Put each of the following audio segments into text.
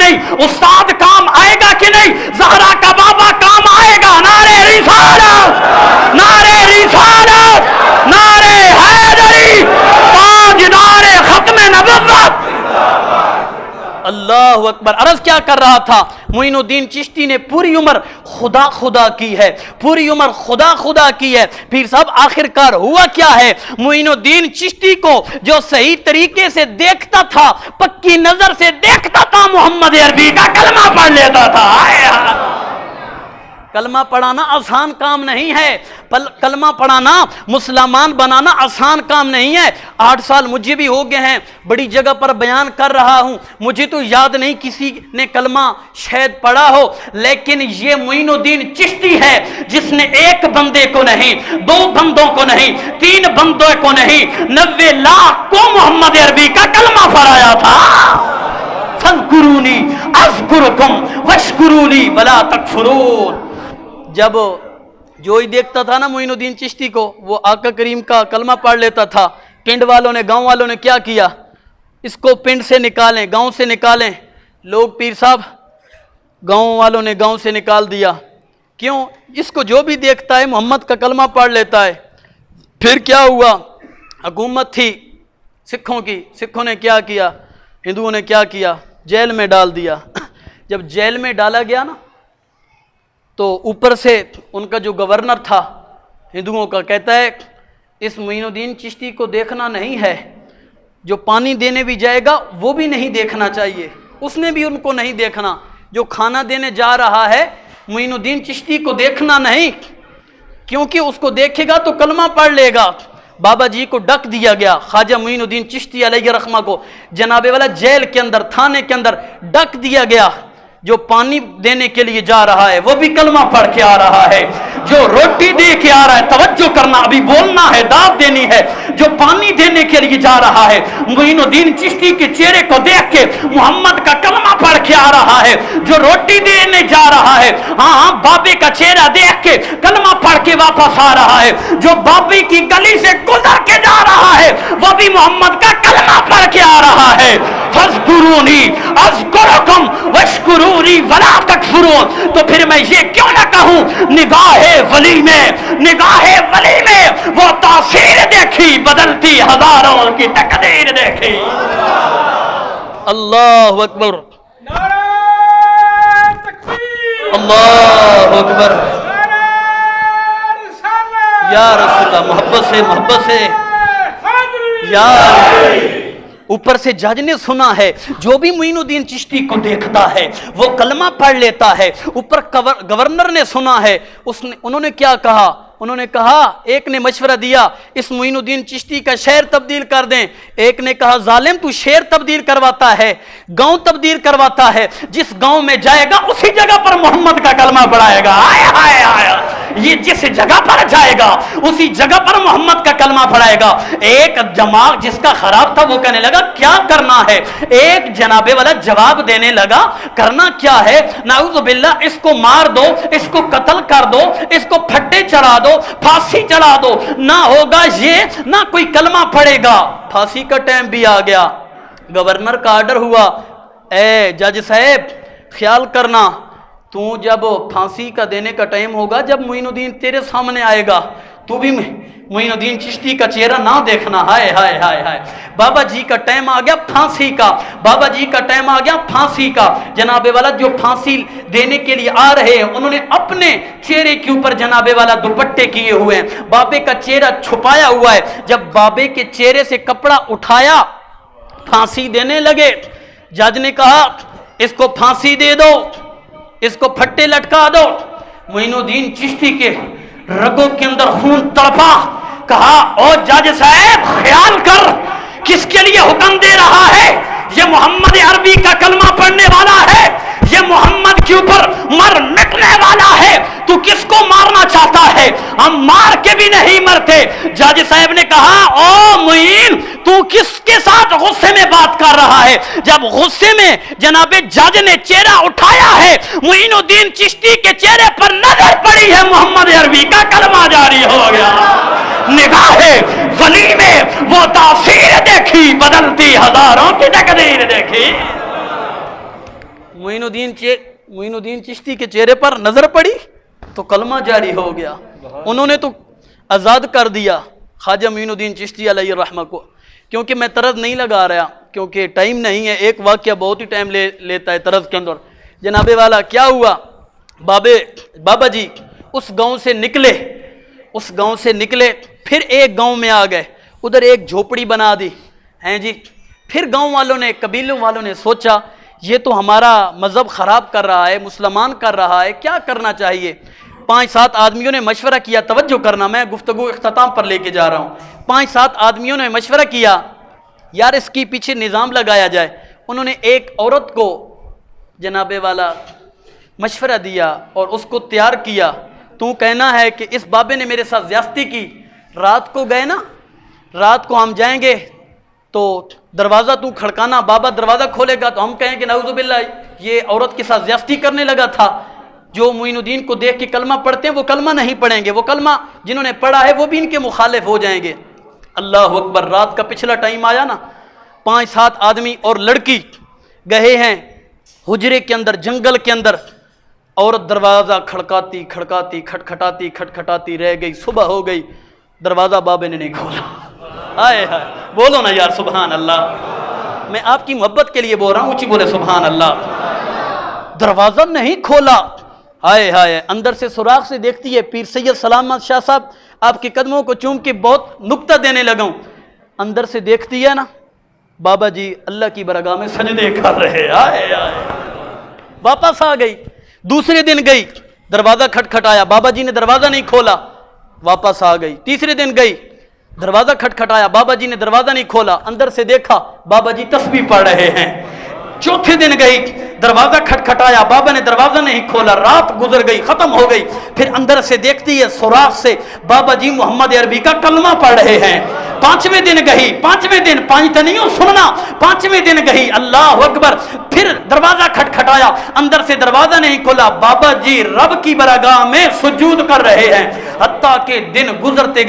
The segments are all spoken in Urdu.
نہیں؟ استاد کام آئے گا کہ نہیں؟ زہرا کا بابا کام آئے گا؟ نعرے رسالت، نعرے رسالت، نعرے حیدری، تاجدار ختم نبوت۔ اللہ اکبر۔ عرض کیا کر رہا تھا؟ معین الدین چشتی نے پوری عمر خدا خدا کی ہے، پوری عمر خدا خدا کی ہے۔ پھر صاحب آخر کار ہوا کیا ہے؟ معین الدین چشتی کو جو صحیح طریقے سے دیکھتا تھا، پکی نظر سے دیکھتا تھا، محمد عربی کا کلمہ پڑھ لیتا تھا۔ کلمہ پڑھانا آسان کام نہیں ہے، کلمہ پڑھانا مسلمان بنانا آسان کام نہیں ہے۔ 8 سال مجھے بھی ہو گئے ہیں، بڑی جگہ پر بیان کر رہا ہوں، مجھے تو یاد نہیں کسی نے کلمہ شاید پڑھا ہو، لیکن یہ معین الدین چشتی ہے جس نے ایک بندے کو نہیں، 2 بندوں کو نہیں، 3 بندوں کو نہیں، 90 لاکھ کو محمد عربی کا کلمہ پڑھایا تھا۔ فاذکرونی اذکرکم واشکرونی ولا تکفرون۔ جب جو ہی دیکھتا تھا نا معین الدین چشتی کو، وہ آقا کریم کا کلمہ پڑھ لیتا تھا۔ پنڈ والوں نے، گاؤں والوں نے کیا کیا؟ اس کو پنڈ سے نکالیں، گاؤں سے نکالیں۔ لوگ پیر صاحب گاؤں والوں نے گاؤں سے نکال دیا۔ کیوں؟ اس کو جو بھی دیکھتا ہے محمد کا کلمہ پڑھ لیتا ہے۔ پھر کیا ہوا؟ حکومت تھی سکھوں کی، سکھوں نے کیا کیا؟ ہندوؤں نے کیا کیا؟ جیل میں ڈال دیا۔ جب جیل میں ڈالا گیا نا تو اوپر سے ان کا جو گورنر تھا ہندوؤں کا، کہتا ہے اس معین الدین چشتی کو دیکھنا نہیں ہے، جو پانی دینے بھی جائے گا وہ بھی نہیں دیکھنا چاہیے، اس نے بھی ان کو نہیں دیکھنا، جو کھانا دینے جا رہا ہے معین الدین چشتی کو دیکھنا نہیں، کیونکہ اس کو دیکھے گا تو کلمہ پڑھ لے گا۔ بابا جی کو ڈک دیا گیا، خواجہ معین الدین چشتی علیہ رحمہ کو جناب والا جیل کے اندر، تھانے کے اندر ڈک دیا گیا۔ جو پانی دینے کے لیے جا رہا ہے وہ بھی کلمہ پڑھ کے آ رہا ہے، جو روٹی دے کے آ رہا ہے، توجہ کرنا، ابھی بولنا ہے، دعوت دینی ہے، جو پانی دینے کے لیے جا رہا ہے معین الدین چشتی کے چہرے کو دیکھ کے محمد کا کلمہ پڑھ کے آ رہا ہے، جو روٹی دینے جا رہا ہے ہاں بابے کا چہرہ دیکھ کے کلمہ پڑھ کے واپس آ رہا ہے، جو بابے کی گلی سے گزر کے جا رہا ہے وہ بھی محمد کا کلمہ پڑھ کے آ رہا ہے۔ فاذکرونی اذکرکم واشکرونی ولا تکفرون۔ تو پھر میں یہ کیوں نہ کہوں، نگاہ ولی میں، نگاہ ولی میں وہ تاثیر دیکھی، بدلتی ہزاروں کی تقدیر دیکھی۔ اللہ اکبر، اللہ اکبر، یا رسول اللہ، محبت سے، محبت سے، یا اوپر سے جج نے سنا ہے، جو بھی معین الدین چشتی کو دیکھتا ہے وہ کلمہ پڑھ لیتا ہے۔ اوپر گورنر نے سنا ہے، انہوں نے کیا کہا؟ انہوں نے کہا، ایک نے مشورہ دیا اس معین الدین چشتی کا شہر تبدیل کر دیں، ایک نے کہا ظالم تو شہر تبدیل کرواتا ہے، گاؤں تبدیل کرواتا ہے، جس گاؤں میں جائے گا اسی جگہ پر محمد کا کلمہ پڑھائے گا۔ آئے آئے آئے، یہ جس جگہ پر جائے گا اسی جگہ پر محمد کا کلمہ پڑھائے گا۔ ایک دماغ جس کا خراب تھا وہ کہنے لگا کیا کرنا ہے؟ ایک جناب والا جواب دینے لگا کرنا کیا ہے؟ نعوذ باللہ، اس کو مار دو، اس کو قتل کر دو، اس کو پھٹے چڑھا دو، پھانسی چڑھا دو، نہ ہوگا یہ نہ کوئی کلمہ پڑھے گا۔ پھانسی کا ٹائم بھی آ گیا، گورنر کا آرڈر ہوا، اے جج صاحب خیال کرنا، تو جب پھانسی کا دینے کا ٹائم ہوگا، جب معین الدین تیرے سامنے آئے گا تو بھی معین الدین چشتی کا چہرہ نہ دیکھنا۔ ہائے ہائے ہائے ہائے، بابا جی کا ٹائم آ گیا پھانسی کا، بابا جی کا ٹائم آ گیا پھانسی کا۔ جناب والا جو پھانسی دینے کے لیے آ رہے ہیں انہوں نے اپنے چہرے کے اوپر جناب والا دوپٹے کیے ہوئے ہیں، بابے کا چہرہ چھپایا ہوا ہے۔ جب بابے کے چہرے سے کپڑا اٹھایا پھانسی دینے لگے، جج نے کہا اس کو پھانسی دے دو، اس کو پھٹے لٹکا دو۔ معین الدین چشتی کے رگوں کے اندر خون تڑپا، کہا او جج صاحب خیال کر، کس کے لیے حکم دے رہا ہے؟ یہ محمد عربی کا کلمہ پڑھنے والا ہے، یہ محمد کے اوپر مر مٹنے والا ہے، تو کس کو مارنا چاہتا ہے؟ ہم مار کے بھی نہیں مرتے۔ جج صاحب نے کہا او معین تو کس کے ساتھ غصے میں بات کر رہا ہے؟ جب غصے میں جناب جج نے چہرہ اٹھایا ہے، معین الدین چشتی کے چہرے پر نظر پڑی ہے، محمد عربی کا کلمہ جاری ہو گیا۔ نگاہ ولی میں وہ تاثیر دیکھی، بدلتی ہزاروں کی تقدیر دیکھی۔ معین الدین چشتی کے چہرے پر نظر پڑی تو کلمہ جاری ہو گیا، انہوں نے تو آزاد کر دیا خواجہ معین الدین چشتی علیہ الرحمہ کو۔ کیونکہ میں طرز نہیں لگا رہا کیونکہ ٹائم نہیں ہے، ایک واقعہ بہت ہی ٹائم لیتا ہے طرز کے اندر۔ جناب والا کیا ہوا، بابا جی اس گاؤں سے نکلے پھر ایک گاؤں میں آ گئے، ادھر ایک جھوپڑی بنا دی ہیں جی۔ پھر گاؤں والوں نے، قبیلوں والوں نے سوچا یہ تو ہمارا مذہب خراب کر رہا ہے، مسلمان کر رہا ہے، کیا کرنا چاہیے؟ 5-7 آدمیوں نے مشورہ کیا، توجہ کرنا، میں گفتگو اختتام پر لے کے جا رہا ہوں۔ 5-7 آدمیوں نے مشورہ کیا یار اس کی پیچھے نظام لگایا جائے۔ انہوں نے ایک عورت کو جناب والا مشورہ دیا اور اس کو تیار کیا، تو کہنا ہے کہ اس بابے نے میرے ساتھ زیادتی کی، رات کو گئے نا، رات کو ہم جائیں گے تو دروازہ تو کھڑکانا، بابا دروازہ کھولے گا تو ہم کہیں کہ نعوذ باللہ یہ عورت کے ساتھ زیادتی کرنے لگا تھا۔ جو معین الدین کو دیکھ کے کلمہ پڑھتے ہیں وہ کلمہ نہیں پڑھیں گے، وہ کلمہ جنہوں نے پڑھا ہے وہ بھی ان کے مخالف ہو جائیں گے۔ اللہ اکبر، رات کا پچھلا ٹائم آیا نا، 5-7 آدمی اور لڑکی گئے ہیں حجرے کے اندر، جنگل کے اندر۔ عورت دروازہ کھٹکھٹاتی رہ گئی، صبح ہو گئی، دروازہ بابے نے نہیں کھولا۔ آئے ہائے، بولو نا یار سبحان اللہ، میں آپ کی محبت کے لیے بول رہا ہوں، اونچی بولے سبحان اللہ۔ دروازہ نہیں کھولا، ہائے ہائے، اندر سے سوراخ سے دیکھتی ہے، پیر سید سلامت شاہ صاحب آپ کے قدموں کو چوم کے بہت نکتہ دینے لگا ہوں، اندر سے دیکھتی ہے نا بابا جی اللہ کی برگاہ میں سجدے کر رہے، آئے آئے، واپس آ گئی۔ دوسرے دن گئی، دروازہ کھٹکھٹایا، بابا جی نے دروازہ نہیں کھولا، واپس آ گئی۔ تیسرے دن گئی، دروازہ کھٹکھٹایا، بابا جی نے دروازہ نہیں کھولا، اندر سے دیکھا بابا جی تسبیح پڑھ رہے ہیں۔ چوتھے دن گئی، دروازہ کھٹکھٹایا، بابا نے دروازہ نہیں کھولا، رات گزر گئی، ختم ہو گئی۔ پھر اندر سے دیکھتی ہے سوراخ سے بابا جی محمد عربی کا کلمہ پڑھ رہے ہیں۔ پانچویں دن گئی، پانچویں دن، پانچ نہیں ہو سننا، پانچویں دن گئی، اللہ اکبر، پھر دروازہ کھٹکھٹایا، اندر سے دروازہ نہیں کھولا، بابا جی رب کی برگاہ میں سجود کر رہے ہیں۔ حتیٰ کہ دن گزرتے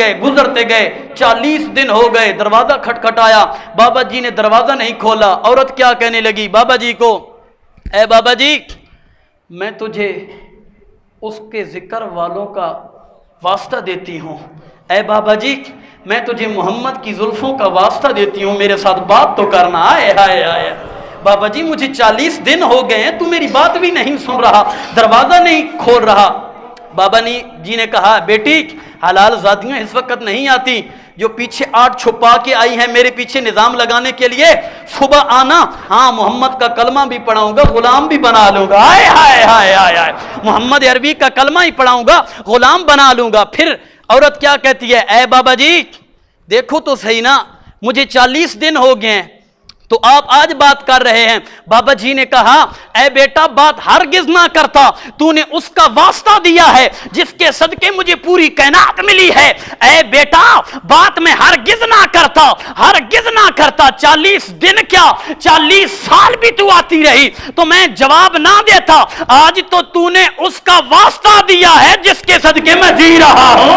گئے 40 دن ہو گئے، دروازہ کھٹکھٹایا، بابا جی نے دروازہ نہیں کھولا۔ عورت کیا کہنے لگی بابا جی کو، اے بابا جی میں تجھے اس کے ذکر والوں کا واسطہ دیتی ہوں، اے بابا جی میں تجھے محمد کی زلفوں کا واسطہ دیتی ہوں، میرے ساتھ بات تو کرنا۔ آئے آئے آئے، بابا جی مجھے 40 دن ہو گئے ہیں، تو میری بات بھی نہیں سن رہا، دروازہ نہیں کھول رہا۔ بابا جی نے کہا بیٹی حلال زادیاں اس وقت نہیں آتی، جو پیچھے 8 چھپا کے آئی ہیں میرے پیچھے نظام لگانے کے لیے، صبح آنا، ہاں محمد کا کلمہ بھی پڑھاؤں گا، غلام بھی بنا لوں گا۔ آئے آئے آئے آئے آئے، محمد عربی کا کلمہ ہی پڑھاؤں گا، غلام بنا لوں گا۔ پھر عورت کیا کہتی ہے، اے بابا جی دیکھو تو صحیح نا، مجھے 40 دن ہو گئے ہیں تو آپ آج بات کر رہے ہیں۔ بابا جی نے کہا اے بیٹا بات ہرگز نہ کرتا، تو نے اس کا واسطہ دیا ہے جس کے صدقے مجھے پوری کائنات ملی ہے، اے بیٹا بات میں ہرگز نہ کرتا، ہرگز نہ کرتا۔ 40 دن کیا 40 سال بھی تو آتی رہی تو میں جواب نہ دیتا، آج تو نے اس کا واسطہ دیا ہے جس کے صدقے میں جی رہا ہوں،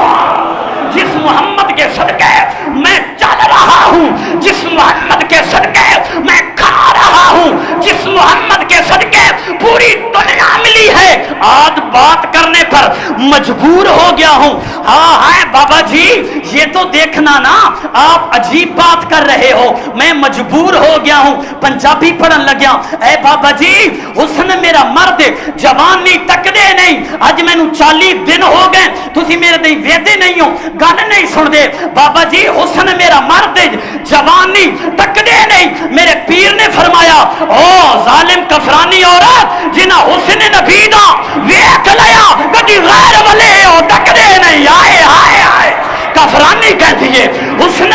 جس محمد کے صدقے میں چل رہا ہوں، جس محمد کے صدقے میں کھا رہا ہوں، جس محمد کے صدقے پوری دنیا ملی ہے، آج بات کرنے پر مجبور ہو گیا ہوں۔ ہاں بابا جی یہ تو دیکھنا نا، آپ عجیب بات کر رہے ہو، میں مجبور ہو گیا ہوں۔ پنجابی پڑھن لگیا، اے بابا جی حسن میرا مرد جوانی تک دے نہیں، اج میں 40 دن ہو گئے تسی میرے دے ویدے نہیں ہو، گل نہیں سن دے۔ بابا جی حسن میرا مرد جوانی تک دے نہیں، میرے پیر نے فرمایا او ظالم کفرانی عورت جنہ حسن نبی دا ویکھ لیا کدی غیر والے ہو تک دے نہیں۔ آئے آئے آئے، کفرانی کہتی ہے حسن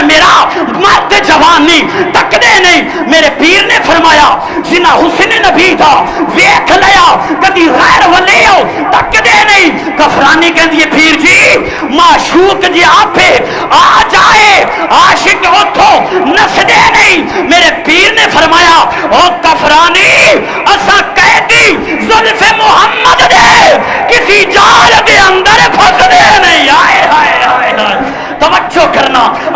میرا مرد جوانی تک دے نہیں، میرے پیر نے فرمایا جنہ حسن نبی دا ویکھ لیا کدی غیر والے ہو تک دے نہیں۔ کفرانی کہتی ہے پیر جی معشوق جی آپ پہ آ جائے عاشق اتھو نس دے نہیں۔ میرے پیر نے فرمایا او کفرانی اسا قیدی زلف محمد دے کسی جال دے اندر پھنس دے نہیں۔ آئے آئے آئے، توجہ کرنا،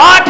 8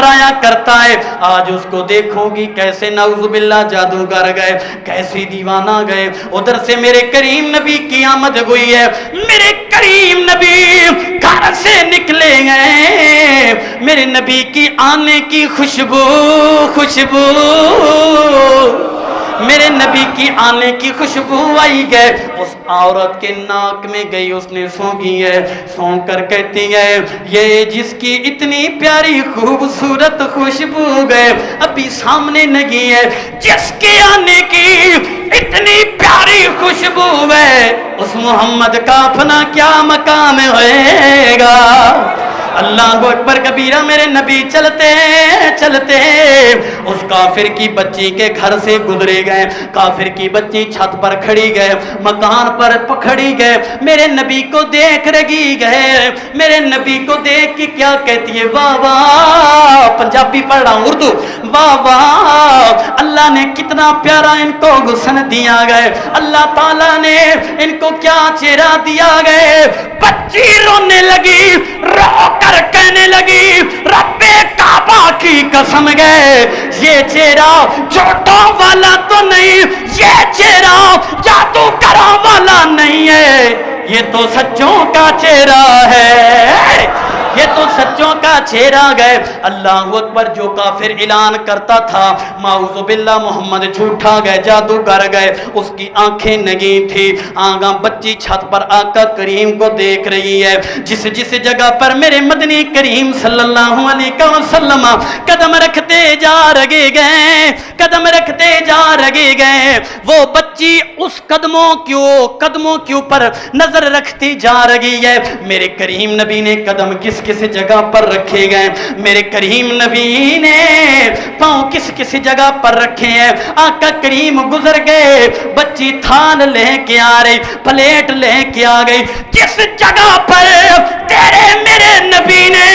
ڈرایا کرتا ہے، آج اس کو دیکھو گی کیسے نعوذ باللہ جادوگر گئے، کیسے دیوانہ گئے، ادھر سے میرے کریم نبی کی آمد ہوئی ہے، میرے کریم نبی گھر سے نکلے گئے، میرے نبی کی آنے کی خوشبو میرے نبی کی آنے کی خوشبو آئی گئے، اس عورت کے ناک میں گئی، اس نے سونگھی ہے، سونگ کر کہتی ہے یہ جس کی اتنی پیاری خوبصورت خوشبو گئے ابھی سامنے نہیں ہے، جس کے آنے کی اتنی پیاری خوشبو ہے اس محمد کا اپنا کیا مقام ہوئے گا۔ اللہ اکبر کبیرہ، میرے نبی چلتے چلتے اس کافر کی بچی کے گھر سے گزرے گئے، کافر کی بچی چھت پر کھڑی گئے، مکان پر کھڑی گئے، میرے نبی کو دیکھ رہی گئے، میرے نبی کو دیکھ کے کیا کہتی ہے، واہ واہ، پنجابی پڑھ رہا ہوں اردو، واہ واہ، اللہ نے کتنا پیارا ان کو حسن دیا گئے، اللہ تعالیٰ نے ان کو کیا چہرہ دیا گئے۔ بچی رونے لگی، رو کر کہنے لگی رب کعبہ کی قسم گئے یہ چہرہ جھوٹوں والا تو نہیں، یہ چہرہ جادوگروں والا نہیں ہے، یہ تو سچوں کا چہرہ ہے، یہ تو سچوں کا چہرہ گئے۔ اللہ اکبر، جو کافر اعلان کرتا تھا معوذ باللہ محمد جھوٹا گئے، جادوگر گئے، اس کی آنکھیں نگی تھی، آگاں بچی چھت پر آقا کریم کو دیکھ رہی ہے، جس جس جگہ پر میرے مدنی کریم صلی اللہ علیہ وسلم قدم رکھتے جا رہے گئے، قدم رکھتے جا رہے گئے، وہ بچی اس قدموں کے اوپر نظر رکھتی جا رہی ہے۔ میرے کریم نبی نے قدم کس جگہ پر رکھے گئے، میرے کریم نبی نے پاؤں کس جگہ پر رکھے ہیں، آقا کریم گزر گئے، بچی تھال لے کے آ رہی، پلیٹ لے کے آ گئی، جس جگہ پر تیرے میرے نبی نے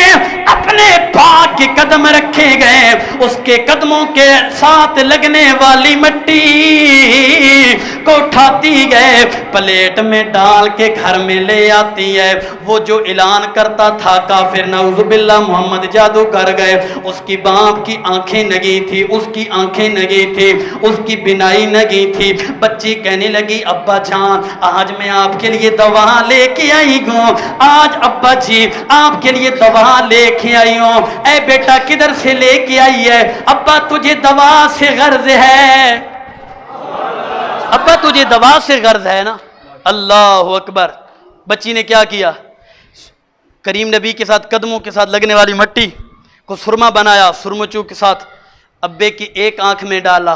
اپنے پاک کے قدم رکھے گئے، اس کے قدموں کے ساتھ لگنے والی مٹی کو اٹھاتی گئے، پلیٹ میں ڈال کے گھر میں لے آتی ہے۔ وہ جو اعلان کرتا تھا کافر نعوذ باللہ محمد جادوگر گئے، اس کی باپ کی آنکھیں نگی تھی، اس کی آنکھیں نگی تھی، اس کی بینائی نگی تھی، بچی کہنے لگی ابا جان آج میں آپ کے لیے دوا لے کے آئی ہوں، آج ابا جی آپ کے لیے دوا لے کے آئی ہوں۔ اے بیٹا کدھر سے لے کے آئی ہے؟ ابا تجھے دوا سے غرض ہے، ابا تجھے دوا سے غرض ہے نا۔ اللہ اکبر، بچی نے کیا کیا، کریم نبی کے ساتھ قدموں کے ساتھ لگنے والی مٹی کو سرما بنایا، سرمچو کے ساتھ ابے کی ایک آنکھ میں ڈالا،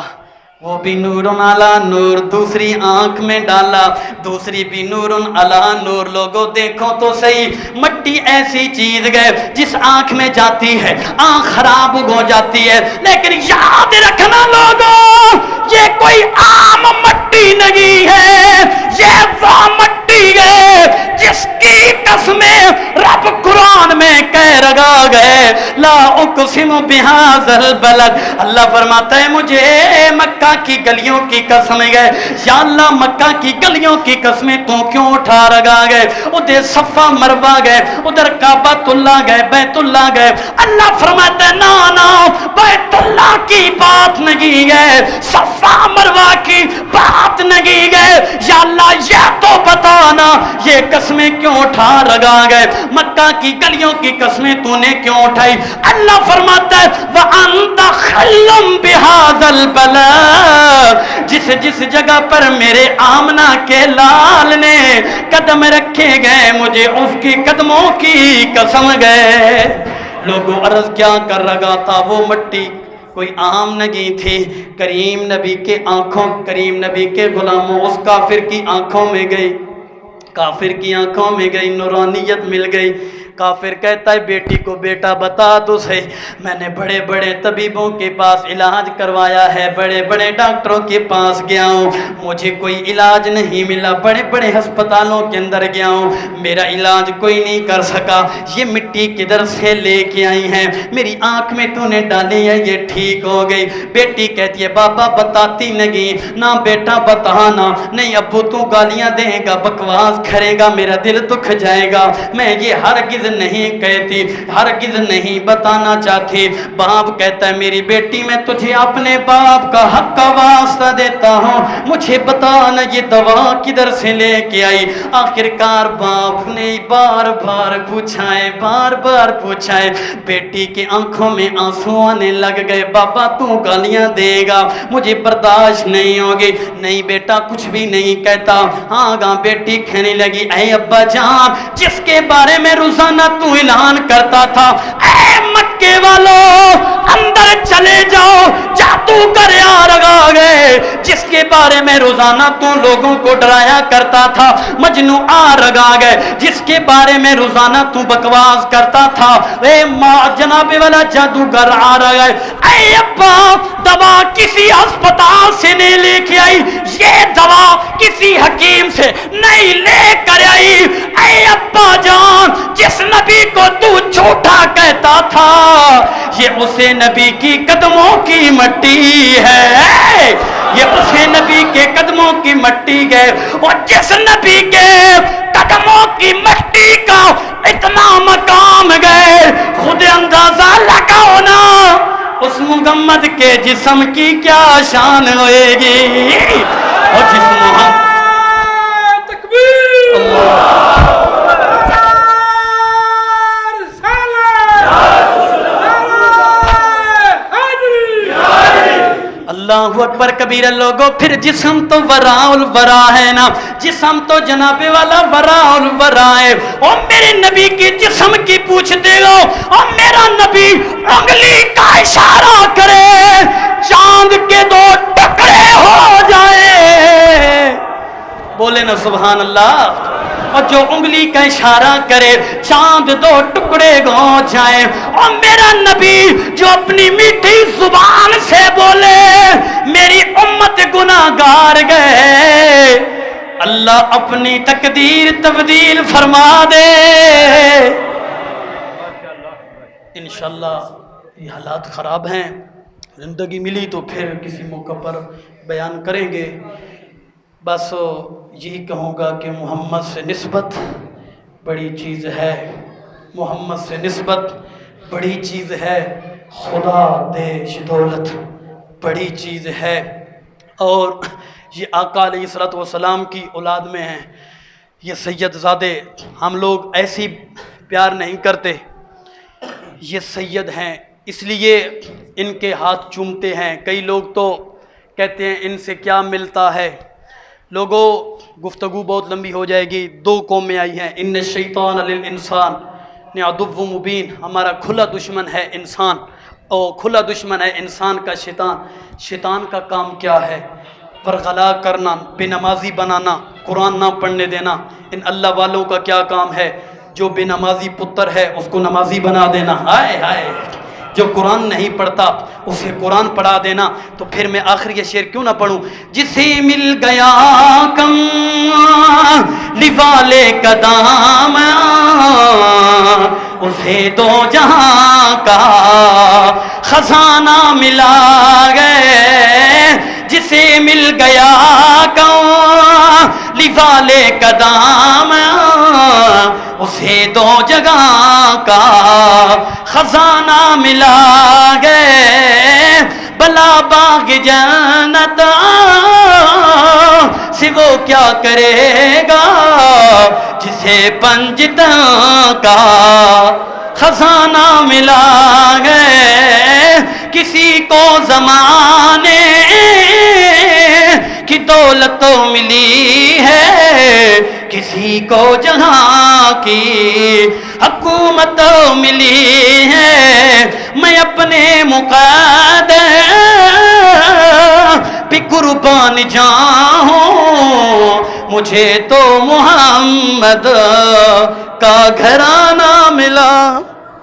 وہ بھی نور علی نور، دوسری آنکھ میں ڈالا، دوسری بھی نور علی نور۔ لوگوں دیکھو تو صحیح، مٹی ایسی چیز گئے جس آنکھ میں جاتی ہے آنکھ خراب ہو جاتی ہے، لیکن یاد رکھنا لوگوں یہ کوئی عام مٹی نہیں ہے، یہ وہ مٹی ہے جس کی قسمیں رب قرآن میں کہہ رہا گئے لا اقسم بہذا البلد، اللہ فرماتا ہے مجھے مکہ کی گلیوں کی قسم گئے، یا اللہ مکہ کی گلیوں کی قسمیں تو کیوں اٹھا رہا گئے، ادھر صفا مروہ گئے، ادھر کعبۃ اللہ گئے، بیت اللہ گئے، اللہ فرماتا ہے نا نا بیت اللہ کی بات نہیں ہے، صفا مروہ کی بات نہیں ہے، یا اللہ یہ تو بتانا یہ قسمیں کیوں اٹھا رہا گئے، مکہ کی گلیوں کی قسمیں تو نے کیوں اٹھائی؟ اللہ فرماتا ہے وَأَنْتَ خَلُّمْ بِهَذَا الْبَلَدِ، جس جگہ پر میرے آمنہ کے لال نے قدم رکھے گئے مجھے اس کی قدموں کی قسم گئے۔ لوگوں عرض کیا کر رہا تھا، وہ مٹی کوئی عام نہیں تھی، کریم نبی کے آنکھوں، کریم نبی کے غلاموں اس کافر کی آنکھوں میں گئی، کافر کی آنکھوں میں گئی، نورانیت مل گئی۔ کافر کہتا ہے بیٹی کو بیٹا بتا تو صحیح، میں نے بڑے بڑے طبیبوں کے پاس علاج کروایا ہے، بڑے بڑے ڈاکٹروں کے پاس گیا ہوں، مجھے کوئی علاج نہیں ملا، بڑے بڑے ہسپتالوں کے اندر گیا ہوں، میرا علاج کوئی نہیں کر سکا، یہ مٹی کدھر سے لے کے آئی ہیں، میری آنکھ میں تو نے ڈالی ہے یہ ٹھیک ہو گئی۔ بیٹی کہتی ہے بابا بتاتی نہیں، نہ بیٹا بتانا، نہیں ابو تو گالیاں دے گا، بکواس کرے گا، میرا دل دکھ جائے گا، میں یہ ہرگز نہیں کہتی، ہرگز نہیں بتانا چاہتی۔ باپ کہتا ہے میری بیٹی میں تجھے اپنے باپ کا حق کا واسطہ دیتا ہوں، مجھے بتانا یہ دوا کدھر سے لے کے آئی۔ آخرکار باپ نے بار بار پوچھا ہے، بار بار پوچھا ہے، بیٹی کی آنکھوں میں آنسو آنے لگ گئے۔ بابا تو گالیاں دے گا، مجھے برداشت نہیں ہوگی۔ نہیں بیٹا کچھ بھی نہیں کہتا۔ ہاں گاں بیٹی کہنے لگی اے ابا جان، جس کے بارے میں روزانہ تو اعلان کرتا تھا، اے مکے والوں اندر چلے جاؤ، جادوگر آ لگا گئے، جس کے بارے میں روزانہ تو لوگوں کو ڈرایا کرتا تھا، مجنو آ لگا گئے، جس کے بارے میں روزانہ تو بکواس کرتا تھا، اے ماں جناب والا جادوگر آ گئے۔ اے ابا دوا کسی ہسپتال سے نہیں لے کے آئی، یہ دوا کسی حکیم سے نہیں لے کر آئی۔ اے ابا جان، جس نبی کو تو جھوٹا کہتا تھا، یہ اسے نبی کی قدموں کی مٹی ہے، یہ اسے نبی کے قدموں کی مٹی ہے۔ اور جس نبی کے قدموں کی مٹی کا اتنا مقام گئے، خود اندازہ لگاؤ نا اس محمد کے جسم کی کیا شان ہوئے گی۔ اور جس محمد اللہ اکبر کبیرہ لوگوں، پھر جسم تو وراء الورا ہے نا، جسم تو جناب والا وراء الورا ہے۔ اور میرے نبی کی جسم کی پوچھتے ہو، اور میرا نبی انگلی کا اشارہ کرے چاند کے دو ٹکڑے ہو جائے، بولے نا سبحان اللہ۔ اور جو انگلی کا اشارہ کرے چاند دو ٹکڑے ہو جائیں، اور میرا نبی جو اپنی میٹھی زبان سے بولے میری امت گناہگار گئے، اللہ اپنی تقدیر تبدیل فرما دے۔ انشاءاللہ یہ حالات خراب ہیں، زندگی ملی تو پھر کسی موقع پر بیان کریں گے۔ بس یہی کہوں گا کہ محمد سے نسبت بڑی چیز ہے، محمد سے نسبت بڑی چیز ہے، خدا دے دولت بڑی چیز ہے۔ اور یہ آقا علیہ السلام کی اولاد میں ہیں، یہ سید زادے، ہم لوگ ایسی پیار نہیں کرتے، یہ سید ہیں اس لیے ان کے ہاتھ چومتے ہیں۔ کئی لوگ تو کہتے ہیں ان سے کیا ملتا ہے۔ لوگوں گفتگو بہت لمبی ہو جائے گی۔ دو قومیں آئی ہیں، ان الشیطان للانسان عدو مبین، ہمارا کھلا دشمن ہے انسان، اور کھلا دشمن ہے انسان کا شیطان۔ شیطان کا کام کیا ہے؟ ورغلا کرنا، بے نمازی بنانا، قرآن نہ پڑھنے دینا۔ ان اللہ والوں کا کیا کام ہے؟ جو بے نمازی پتر ہے اس کو نمازی بنا دینا، ہائے ہائے، جو قرآن نہیں پڑھتا اسے قرآن پڑھا دینا۔ تو پھر میں آخر یہ شعر کیوں نہ پڑھوں؟ جسے مل گیا کم لیوالے کا دام، اسے دو جہاں کا خزانہ ملا گئے۔ جسے مل گیا کم لیوالے کا دام، اسے دو جگہ کا خزانہ ملا گئے۔ بلا باغ جنت سے وہ کیا کرے گا جسے پنجتا کا خزانہ ملا گئے۔ کسی کو زمانے کی دولت ملی ہے، کسی کو جہاں کی حکومت ملی ہے۔ میں اپنے مقدر پہ قربان جاؤں، مجھے تو محمد کا گھرانہ ملا۔